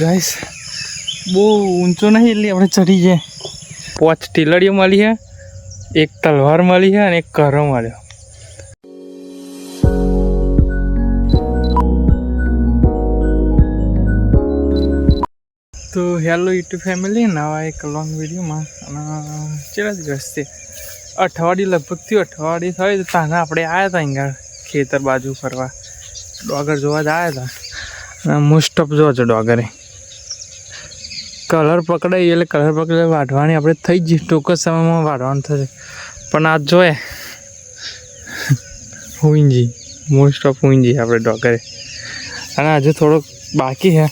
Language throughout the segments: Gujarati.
ગાઈસ બહુ ઊંચો નહીં એટલે આપણે ચડી જાય. 5 ટીલડીઓ મળી છે, 1 તલવાર મળી છે અને 1 કરો મળ્યો. તો હેલો યુટ્યુબ ફેમિલી, નવા એક લોંગ વિડીયોમાં. અને કેટલા દિવસથી અઠવાડિયું લગભગથી અઠવાડિયું થયું તો તાને આપણે આવ્યા હતા અહીંયા ખેતર બાજુ ફરવા, ડોગર જોવા જ આવ્યા હતા. મોસ્ટ ઓફ જો છો ડોગરે કલર પકડાઈ એટલે કલર પકડે વાઢવાની આપણે થઈ જ ટૂંક જ સમયમાં વાઢવાનું થશે. પણ આજ જોઈએ હુંજી મોસ્ટ ઓફ હુંજી આપણે ડોગરે, અને હજુ થોડુંક બાકી છે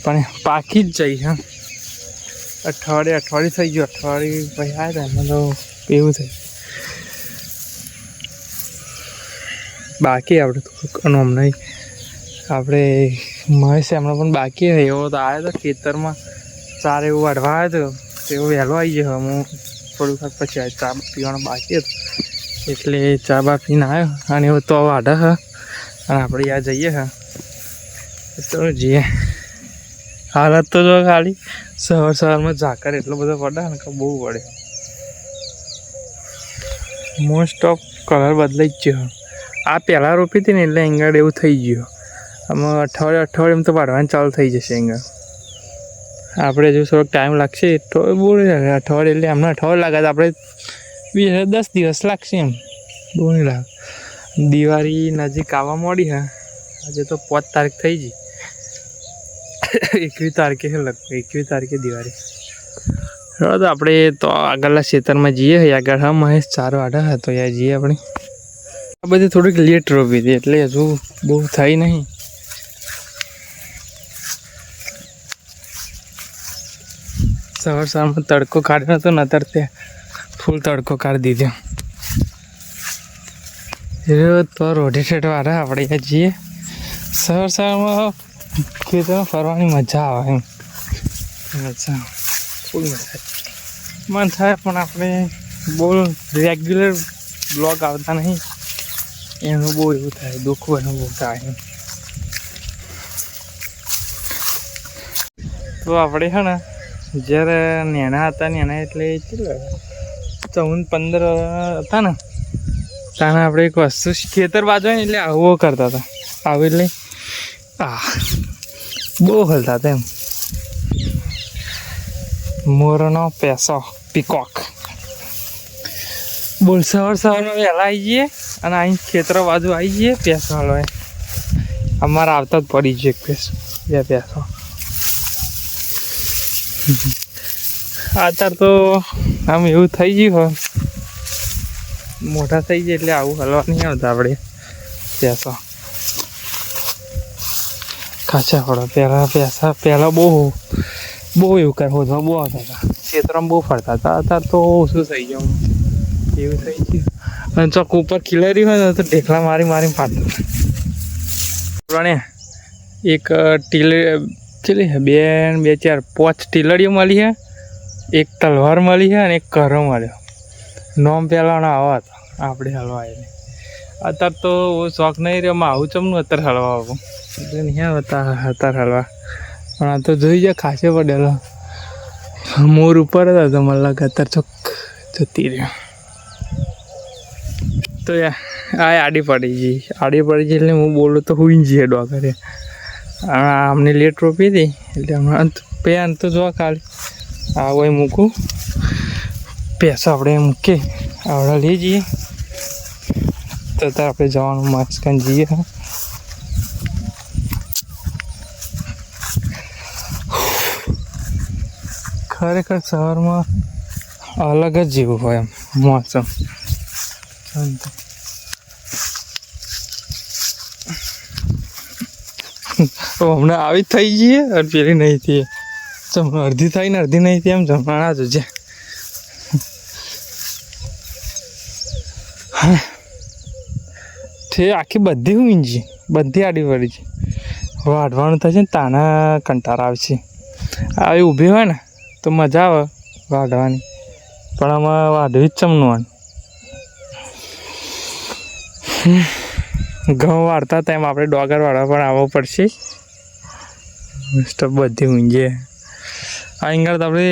પણ પાકી જ જઈ છે. અઠવાડિયું થઈ ગયું, અઠવાડિયું પછી આવ્યા હતા એમાં તો એવું થઈ બાકી આપણે થોડુંક અનોમ નહીં. આપણે મહેશ એમણે પણ બાકી હોય એવો તો આવ્યો હતો ખેતરમાં ચાર એવું વાઢવા આવ્યો હતો, એવો વહેલો આવી ગયો. હું થોડુંક પછી ચા પીવાનો બાકી હતો એટલે ચા બા પીને આવ્યો અને એવો તો વાઢે છે. અને આપણે યા જઈએ તો જઈએ. હાલત તો જો ખાલી સવારમાં ઝાકર એટલો બધો પડે ને કે બહુ પડે. મોસ્ટ ઓફ કલર બદલાઈ જ ગયો. આ પહેલાં રોપી હતી ને એટલે એંગળ એવું થઈ ગયું. આમાં અઠવાડિયે તો વાઢવાનું ચાલુ થઈ જશે એંગળ. આપણે જો થોડોક ટાઈમ લાગશે તો બહુ નહીં લાગે. અઠવાડિયે એટલે એમને અઠવાડિયે લાગે તો આપણે 10 દિવસ લાગશે, એમ બહુ નહીં લાગે. દિવાળી નજીક આવવા માંડી હા. આજે તો 5 તારીખ થઈ ગઈ, 21 તારીખે છે લગભગ, 21 તારીખે દિવાળી. તો આપણે તો આગળના ખેતરમાં જઈએ. આગળ હા મહેશ ચારો આડા હા તો યા જઈએ આપણે. આ બધી થોડીક લેટ રોપી હતી એટલે હજુ બહુ થઈ નહીં. સવારમાં તડકો કાઢ્યો હતો ને અત્યારે તે ફૂલ તડકો કાઢી દીધો. તો રોટી શેટ વાળા આપણે ત્યાં જઈએ. સવારમાં ખેતરમાં ફરવાની મજા આવે એમ. મજા ફૂલ મજા મન થાય, પણ આપણે બહુ રેગ્યુલર બ્લોગ આવતા નહીં એનું બહુ એવું થાય, દુઃખ એનું બહુ થાય એમ. તો આપણે છે ને જ્યારે નાના હતા નાના એટલે 14-15 હતા ને ત્યાં આપણે એક વસ્તુ ખેતર બાજુ હોય ને એટલે આવો કરતા હતા. આવું એટલે બહુ હલતા હતા એમ. મોરનો પેસો પીકોક બોલ. સવારમાં વહેલા આવી જઈએ અને અહીં ખેતરો બાજુ આવી જઈએ. પેસો હલવાય અમારે આવતા જ પડી ગયો 1 પેસો 2 પેસો. અત્યારે તો આમ એવું થઈ ગયું હોય, મોટા થઈ જાય એટલે આવું હલવા નહીં આવતા આપણે પેસો ખાચા પડો. પહેલાં બહુ એવું હોદવા બહુ આવતા હતા, ખેતરમાં બહુ ફરતા હતા. અત્યારે તો ઓછું થઈ ગયું, એવું થઈ ગયું. અને ચોક ઉપર ખીલારી હોય ને તો ઢેકલા મારીને ફાટતા હતા. એક કેટલી 2 2 4 5 ટીલડીઓ મળી છે, 1 તલવાર મળી છે અને 1 કરો મળ્યો. નોમ પહેલાંનો આવો હતો આપણે હલવા એટલે. અત્યારે તો શોખ નહીં રહ્યો આવું ચમનું અત્યારે હલવા આવું એટલે નહીં આવતા અત્યારે હલવા. પણ આ તો જોઈ જાય ખાસે પડેલો મોર ઉપર હતો તો મને લાગે અત્યારે ચોક જતી રહ્યો. તો આ આડી પડી ગઈ એટલે હું બોલું તો હુઈ જઈએ ડોગરે. અમને લેટ રોપી હતી એટલે હમણાં પેન તો જોવા ખાલી આ હોય મૂકું પૈસા આપણે મૂકીએ આવડા લઈ જઈએ. તો અત્યારે આપણે જવાનું માસ્કન જઈએ. ખરેખર સવારમાં અલગ જ જેવું હોય એમ મોસમ. હમણાં આવી જ થઈ જઈએ અને પેલી નહીં થઈ અડધી થાય ને અડધી નહીં થઈ એમ જમવાના જ છે. તે આખી બધી ઊંઘી બધી આડી પડી છે. વાઢવાનું થશે ને તાના કંટાળ આવશે. આવી ઊભી હોય ને તો મજા આવે વાઢવાની, પણ આમાં વાઢવી જ ચમનું. ઘઉં વાળતા હતા એમ આપણે ડોગર વાળવા પણ આવવું પડશે. મસ્ત બધી ઊંઘે આ ઈંગળ તો આપણે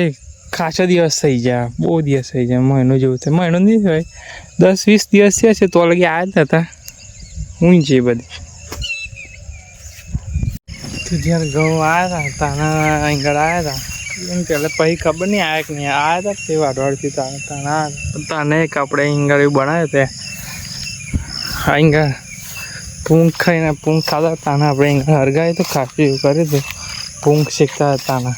ખાસા દિવસ થઈ ગયા, બહુ દિવસ થઈ ગયા, મહિનો જેવું થાય, મહિનો નહીં થાય 10-20 દિવસ થયા છે તો લગી આવ્યા જ હતા ઊંઘે બધી. તો જ્યારે ઘઉં આવ્યા હતા તાના ઈંગળ આવ્યા હતા પહેલાં પછી ખબર નહીં આવ્યા કે નહીં આવ્યા હતા તે વાડવાડથી તાના તને એક આપણે ઈંગળ એવું બનાવ્યું તે આ ઈંગળ પૂંખ ખાઈને પૂંખ ખાતા તાના આપણે ઈંગળ હરગાય તો ખાસું એવું કર્યું હતું પૂંખ શીખતા તાના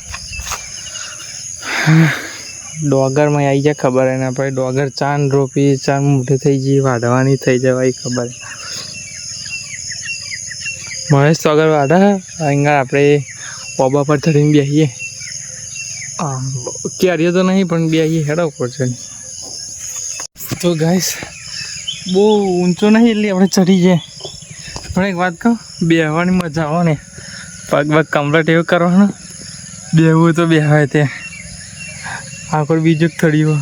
ડોગરમાં આવી જાય ખબર એને આપણે ડોગર ચાંદ રોપી ચાંદ મોટી થઈ જઈ વાઢવાની થઈ જવાય ખબર. મહેશ ડોગર વાઢા અહીં આપણે ઓબા પર ચડીને બેસીએ ક્યારેય તો નહીં પણ બેસીએ હેડા ઉપર ચડી. તો ગાઈસ બહુ ઊંચો નહીં એટલે આપણે ચડી જાય પણ એક વાત કહું બેસવાની મજા આવે ને પગ કમ્પ્લીટ એવું કરવાનું બેહવું તો બેહાય તે આખો બીજું થળ્યું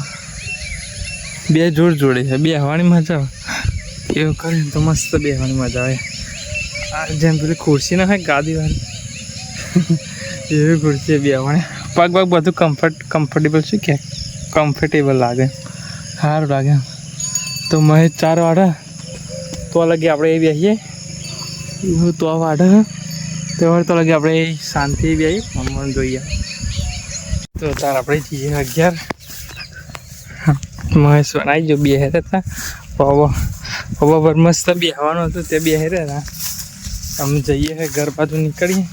બે જોડ જોડે છે બેહવાની મજા આવે એવું કરે તો મસ્ત બેહવાની મજા આવે. આ જેમ પેલી ખુરશી ના હોય ગાદીવાળી એવી ખુરશી બેહવાની પગ બધું કમ્ફર્ટેબલ છે કે કમ્ફર્ટેબલ લાગે સારું લાગે. તો મહેશ 4 વાળા તો લગી આપણે એ બેસીએ તો વાઢે તો લગી આપણે શાંતિ બેસીએ મમ્મી જોઈએ. તો તાર આપણે જઈએ 11 મહેશ બનાવી જો બે હતા પવા પર મસ્ત બેહવાનું હતું તે બે હતા અમે જઈએ ઘર બાજુ નીકળીએ.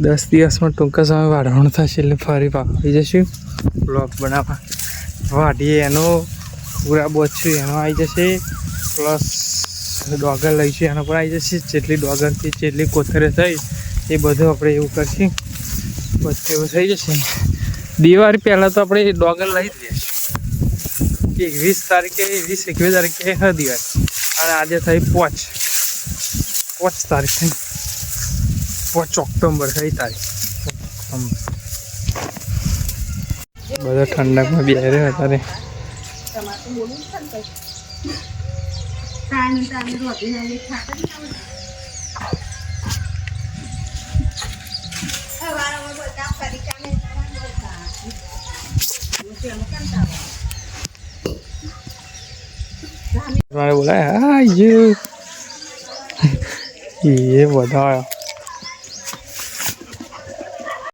દસ દિવસમાં ટૂંકા સમય વાઢવાનું થશે એટલે ફરી પાકી જશું બ્લોગ બનાવવા વાઢીએ એનો પૂરા બોચ્યું એનો આવી જશે પ્લસ ડોગર લઈશું એનો પણ આવી જશે જેટલી ડોગરથી જેટલી કોથરે થઈ એ બધું આપણે એવું કરશું બધું એવું થઈ જશે. દિવાળી પહેલાં તો આપણે ડોગર લઈ જ લઈશું 20 તારીખે 21 તારીખે દિવાળી અને આજે થઈ 5 તારીખ થઈ 5 ઓક્ટોબર થઈ તારીખ બધા ઠંડકમાં બેસી રહ્યા અત્યારે. બોલાય એ બધા